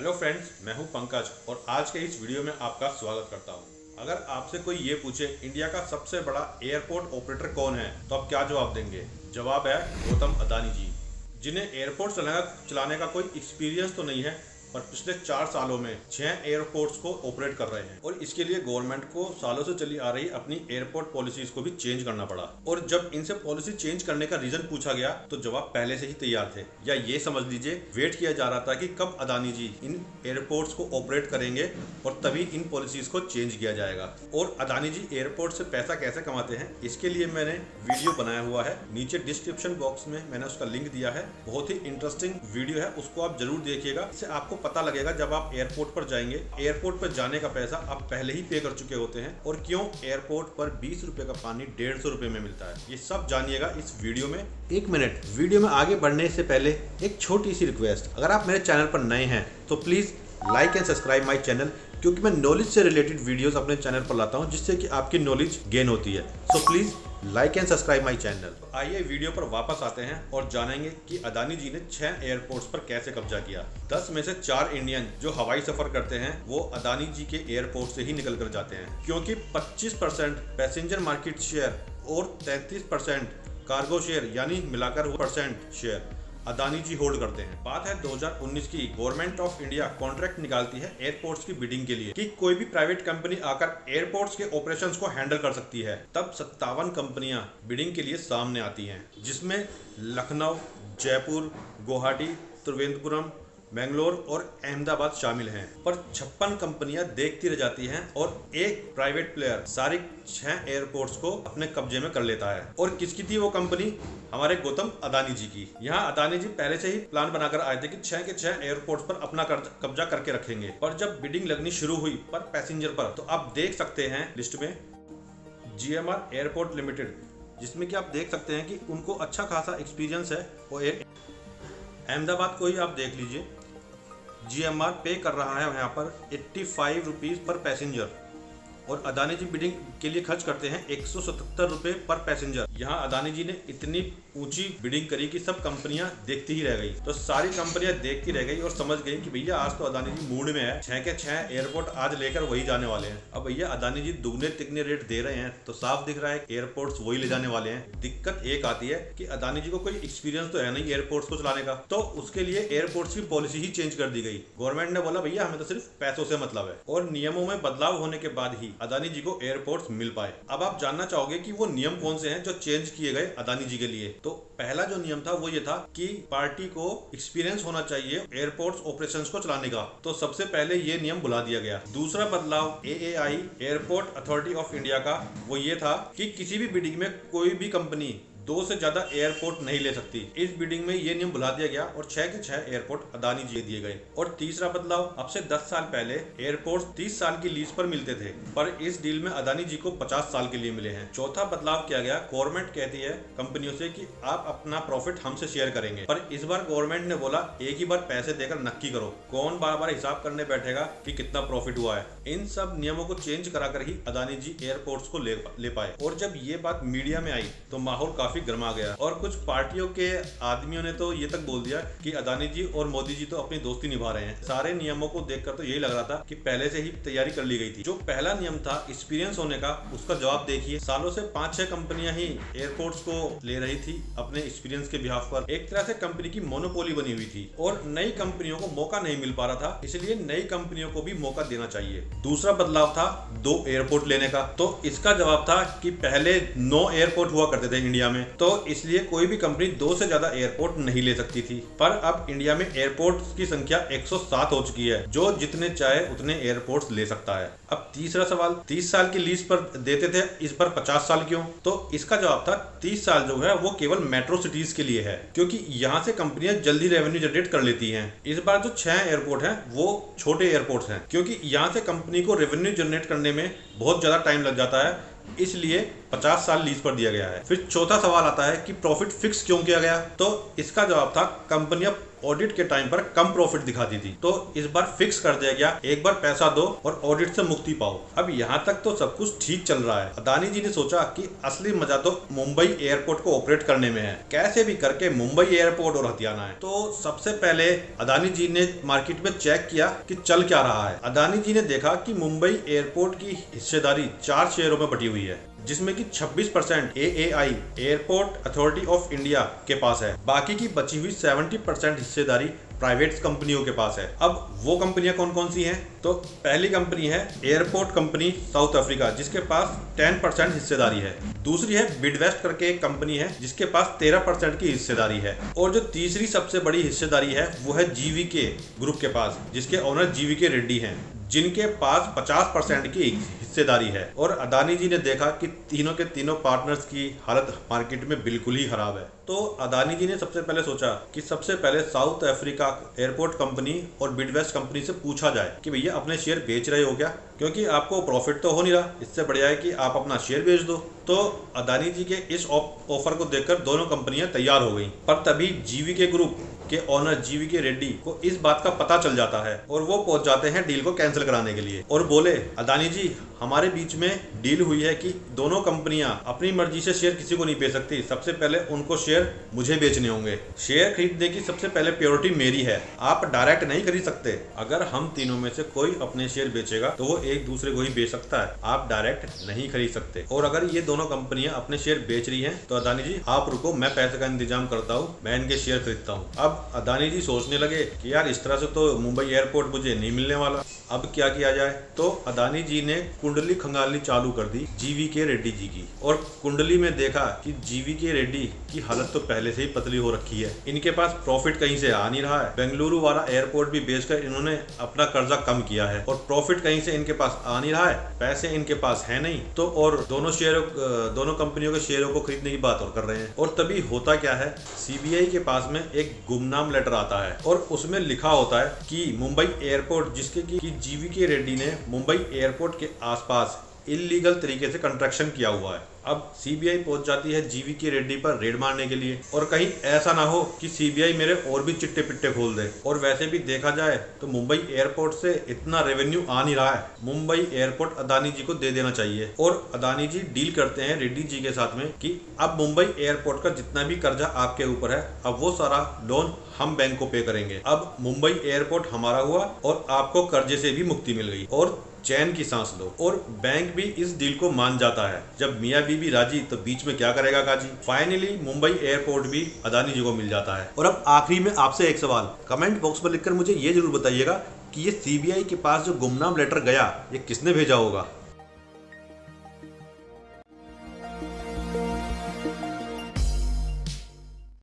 Hello friends, मैं हूं पंकज और आज के इस वीडियो में आपका स्वागत करता हूं। अगर आपसे कोई ये पूछे इंडिया का सबसे बड़ा एयरपोर्ट ऑपरेटर कौन है तो आप क्या जवाब देंगे? जवाब है गौतम अदानी जी, जिन्हें एयरपोर्ट चलाने का कोई एक्सपीरियंस तो नहीं है, पर पिछले 4 सालों में 6 एयरपोर्ट्स को ऑपरेट कर रहे हैं और इसके लिए गवर्नमेंट को सालों से चली आ रही अपनी एयरपोर्ट पॉलिसीज को भी चेंज करना पड़ा। और जब इनसे पॉलिसी चेंज करने का रीजन पूछा गया तो जवाब पहले से ही तैयार थे, या ये समझ लीजिए वेट किया जा रहा था कि कब अदानी जी इन एयरपोर्ट्स को ऑपरेट करेंगे और तभी इन पॉलिसीज को चेंज किया जाएगा। और अदानी जी एयरपोर्ट से पैसा कैसे कमाते हैं, इसके लिए मैंने वीडियो बनाया हुआ है, नीचे डिस्क्रिप्शन बॉक्स में मैंने उसका लिंक दिया है। बहुत ही इंटरेस्टिंग वीडियो है, उसको आप जरूर देखिएगा। इससे आपको पता लगेगा जब आप एयरपोर्ट पर जाएंगे, एयरपोर्ट पर जाने का पैसा आप पहले ही पे कर चुके होते हैं और क्यों एयरपोर्ट पर 20 रुपए का पानी 150 रुपए में मिलता है, ये सब जानिएगा इस वीडियो में। एक मिनट, वीडियो में आगे बढ़ने से पहले एक छोटी सी रिक्वेस्ट, अगर आप मेरे चैनल पर नए हैं तो please like and subscribe my channel, क्योंकि मैं नॉलेज से रिलेटेड वीडियोस अपने चैनल पर लाता हूं जिससे कि आपकी नॉलेज गेन होती है। So please like and subscribe my channel. आइए वीडियो पर वापस आते हैं और जानेंगे कि अदानी जी ने 6 एयरपोर्ट्स पर कैसे कब्जा किया। 10 में से 4 इंडियन जो हवाई सफर करते हैं वो अदानी जी के एयरपोर्ट से ही निकल कर जाते हैं, क्योंकि 25% पैसेंजर मार्केट शेयर और 33% कार्गो शेयर यानी मिलाकर % शेयर अदानी जी होल्ड करते हैं। बात है 2019 की, गवर्नमेंट ऑफ इंडिया कॉन्ट्रैक्ट निकालती है एयरपोर्ट्स की बिडिंग के लिए कि कोई भी प्राइवेट कंपनी आकर एयरपोर्ट्स के ऑपरेशंस को हैंडल कर सकती है। तब 57 कंपनियां बिडिंग के लिए सामने आती हैं, जिसमें लखनऊ, जयपुर, गुवाहाटी, त्रिवेंद्रपुरम, बेंगलोर और अहमदाबाद शामिल हैं। पर 56 कंपनियां देखती रह जाती हैं और एक प्राइवेट प्लेयर सारी 6 एयरपोर्ट्स को अपने कब्जे में कर लेता है। और किसकी थी वो कंपनी? हमारे गौतम अदानी जी की। यहाँ अदानी जी पहले से ही प्लान बनाकर आए थे कि 6 के 6 एयरपोर्ट्स पर अपना कब्जा करके रखेंगे। पर जब बिडिंग लगनी शुरू हुई पर पैसेंजर पर, तो आप देख सकते हैं लिस्ट में GMR एयरपोर्ट लिमिटेड, जिसमें कि आप देख सकते हैं कि उनको अच्छा खासा एक्सपीरियंस है। और अहमदाबाद को ही आप देख लीजिए, GMR पे कर रहा है यहाँ पर 85 रुपीज़ पर पैसेंजर और अदानी जी बिडिंग के लिए खर्च करते हैं 177 रुपये पर पैसेंजर। यहाँ अदानी जी ने इतनी ऊंची बिडिंग करी कि सब कंपनियां देखती ही रह गई। तो सारी कंपनियां देखती रह गई और समझ गई कि भैया आज तो अदानी जी मूड में है, 6 के 6 एयरपोर्ट आज लेकर वही जाने वाले हैं। अब भैया अदानी जी दुगने तिगने रेट दे रहे हैं तो साफ दिख रहा है एयरपोर्ट्स वही ले जाने वाले हैं। दिक्कत एक आती है कि अदानी जी को कोई एक्सपीरियंस तो है नहीं एयरपोर्ट्स को चलाने का, तो उसके लिए एयरपोर्ट्स की पॉलिसी ही चेंज कर दी गई। गवर्नमेंट ने बोला भैया हमें तो सिर्फ पैसों से मतलब है, और नियमों में बदलाव होने के बाद ही अदानी जी को एयरपोर्ट्स मिल पाए। अब आप जानना चाहोगे कि वो नियम कौन से हैं जो चेंज किए गए अदानी जी के लिए। तो पहला जो नियम था वो ये था कि पार्टी को एक्सपीरियंस होना चाहिए एयरपोर्ट्स ऑपरेशंस को चलाने का, तो सबसे पहले ये नियम बुला दिया गया। दूसरा बदलाव AAI airport authority of India का वो ये था कि किसी भी बिडिंग में कोई भी कंपनी 2 से ज्यादा एयरपोर्ट नहीं ले सकती। इस बिडिंग में ये नियम बुला दिया गया और 6 के 6 एयरपोर्ट अदानी जी दिए गए। और तीसरा बदलाव, अब से 10 साल पहले एयरपोर्ट 30 साल की लीज पर मिलते थे, पर इस डील में अदानी जी को 50 साल के लिए मिले हैं। चौथा बदलाव किया गया, गवर्नमेंट कहती है कंपनियों से कि आप अपना प्रॉफिट हमसे शेयर करेंगे, पर इस बार गवर्नमेंट ने बोला एक ही बार पैसे देकर नक्की करो, कौन बार बार हिसाब करने बैठेगा कि कितना प्रॉफिट हुआ है। इन सब नियमों को चेंज कराकर ही अदानी जी एयरपोर्ट्स को ले पाए। और जब ये बात मीडिया में आई तो माहौल काफी गर्मा गया और कुछ पार्टियों के आदमियों ने तो ये तक बोल दिया कि अदानी जी और मोदी जी तो अपनी दोस्ती निभा रहे हैं। सारे नियमों को देखकर तो यही लग रहा था कि पहले से ही तैयारी कर ली गई थी। जो पहला नियम था एक्सपीरियंस होने का, उसका जवाब देखिए। सालों से 5-6 कंपनियां ही एयरपोर्ट्स को ले रही थी अपने एक्सपीरियंस के बिहाफ पर। एक तरह से कंपनी की मोनोपोली बनी हुई थी और नई कंपनियों को मौका नहीं मिल पा रहा था, इसलिए नई कंपनियों को भी मौका देना चाहिए। दूसरा बदलाव था 2 एयरपोर्ट लेने का, तो इसका जवाब था कि पहले 9 एयरपोर्ट हुआ करते थे इंडिया में, तो इसलिए कोई भी कंपनी 2 से ज्यादा एयरपोर्ट नहीं ले सकती थी। पर अब इंडिया में एयरपोर्ट्स की संख्या 107 हो चुकी है, जो जितने चाहे उतने एयरपोर्ट्स ले सकता है। अब तीसरा सवाल, 30 साल की लीज पर देते थे, इस पर 50 साल क्यों? तो इसका जवाब था 30 साल जो है वो केवल मेट्रो सिटीज के लिए है, क्योंकि यहाँ से कंपनियां जल्दी रेवेन्यू जनरेट कर लेती हैं। इस बार जो 6 एयरपोर्ट हैं वो छोटे एयरपोर्ट्स हैं, क्योंकि यहाँ से कंपनी को रेवेन्यू जनरेट करने में बहुत ज्यादा टाइम लग जाता है, इसलिए 50 साल लीज पर दिया गया है। फिर चौथा सवाल आता है कि प्रॉफिट फिक्स क्यों किया गया? तो इसका जवाब था कंपनियां ऑडिट के टाइम पर कम प्रॉफिट दिखाती थी, तो इस बार फिक्स कर दिया गया एक बार पैसा दो और ऑडिट से मुक्ति पाओ। अब यहाँ तक तो सब कुछ ठीक चल रहा है। अदानी जी ने सोचा कि असली मजा तो मुंबई एयरपोर्ट को ऑपरेट करने में है, कैसे भी करके मुंबई एयरपोर्ट और हथियाना है। तो सबसे पहले अदानी जी ने मार्केट में चेक किया कि चल क्या रहा है। अदानी जी ने देखा कि मुंबई एयरपोर्ट की हिस्सेदारी 4 शेयरों में बटी हुई है, जिसमें कि 26% AAI airport authority of India के पास है, बाकी की बची हुई 70% हिस्सेदारी प्राइवेट कंपनियों के पास है। अब वो कंपनियां कौन कौन सी हैं? तो पहली कंपनी है एयरपोर्ट कंपनी साउथ अफ्रीका, जिसके पास 10% हिस्सेदारी है। दूसरी है बिडवेस्ट करके एक कंपनी है जिसके पास 13% की हिस्सेदारी है। और जो तीसरी सबसे बड़ी हिस्सेदारी है वो है GVK ग्रुप के पास, जिसके ओनर GVK रेड्डी हैं, जिनके पास 50% की हिस्सेदारी है। और अदानी जी ने देखा कि तीनों के तीनों पार्टनर्स की हालत मार्केट में बिल्कुल ही खराब है। तो अदानी जी ने सबसे पहले सोचा कि सबसे पहले साउथ अफ्रीका एयरपोर्ट कंपनी और बिडवेस्ट कंपनी से पूछा जाए कि भैया अपने शेयर बेच रहे हो क्या, क्योंकि आपको प्रॉफिट तो हो नहीं रहा, इससे बढ़िया है कि आप अपना शेयर बेच दो। तो अदानी जी के इस ऑफर को देखकर दोनों कंपनियां तैयार हो गई। पर तभी GVK ग्रुप के ओनर GVK रेड्डी को इस बात का पता चल जाता है और वो पहुंच जाते हैं डील को कैंसिल कराने के लिए और बोले, अदानी जी हमारे बीच में डील हुई है कि दोनों कंपनियां अपनी मर्जी से शेयर किसी को नहीं बेच सकती, सबसे पहले उनको शेयर मुझे बेचने होंगे। शेयर खरीदने की सबसे पहले प्रायोरिटी मेरी है, आप डायरेक्ट नहीं खरीद सकते। अगर हम तीनों में से कोई अपने शेयर बेचेगा तो वो एक दूसरे को ही बेच सकता है, आप डायरेक्ट नहीं खरीद सकते। और अगर ये दोनों कंपनियां अपने शेयर बेच रही हैं तो अदानी जी आप रुको, मैं पैसे का इंतजाम करता हूँ, मैं इनके शेयर खरीदता हूँ। अब अदानी जी सोचने लगे कि यार इस तरह से तो मुंबई एयरपोर्ट मुझे नहीं मिलने वाला, अब क्या किया जाए। तो अदानी जी ने कुंडली खंगालनी चालू कर दी GVK रेड्डी जी की, और कुंडली में देखा कि GVK रेड्डी की हालत तो पहले से ही पतली हो रखी है, इनके पास प्रॉफिट कहीं से आ नहीं रहा है। बेंगलुरु वाला एयरपोर्ट भी बेचकर इन्होंने अपना कर्जा कम किया है और प्रॉफिट कहीं से इनके पास आ नहीं रहा है, पैसे इनके पास है नहीं, तो और दोनों कंपनियों के शेयरों को खरीदने की बात और कर रहे हैं। और तभी होता क्या है, CBI के पास में एक गुमनाम लेटर आता है और उसमें लिखा होता है कि मुंबई एयरपोर्ट, जिसके की GVK रेड्डी ने मुंबई एयरपोर्ट के आसपास इलीगल तरीके से कंस्ट्रक्शन किया हुआ है। अब CBI पहुंच जाती है GVK रेड्डी पर रेड मारने के लिए, और कहीं ऐसा ना हो कि CBI मेरे और भी चिट्टे पिट्टे खोल दे। और वैसे भी देखा जाए तो मुंबई एयरपोर्ट से इतना रेवेन्यू आ नहीं रहा है, मुंबई एयरपोर्ट अदानी जी को दे देना चाहिए। और अदानी जी डील करते हैं रेड्डी जी के साथ में कि अब मुंबई एयरपोर्ट का जितना भी कर्जा आपके ऊपर है, अब वो सारा लोन हम बैंक को पे करेंगे। अब मुंबई एयरपोर्ट हमारा हुआ और आपको कर्जे से भी मुक्ति मिल गई और चैन की सांस लो। और बैंक भी इस डील को मान जाता है। जब मियाँ बीबी राजी तो बीच में क्या करेगा काजी। फाइनली मुंबई एयरपोर्ट भी अदानी जी को मिल जाता है। और अब आखिरी में आपसे एक सवाल, कमेंट बॉक्स में लिखकर मुझे ये जरूर बताइएगा कि ये CBI के पास जो गुमनाम लेटर गया ये किसने भेजा होगा।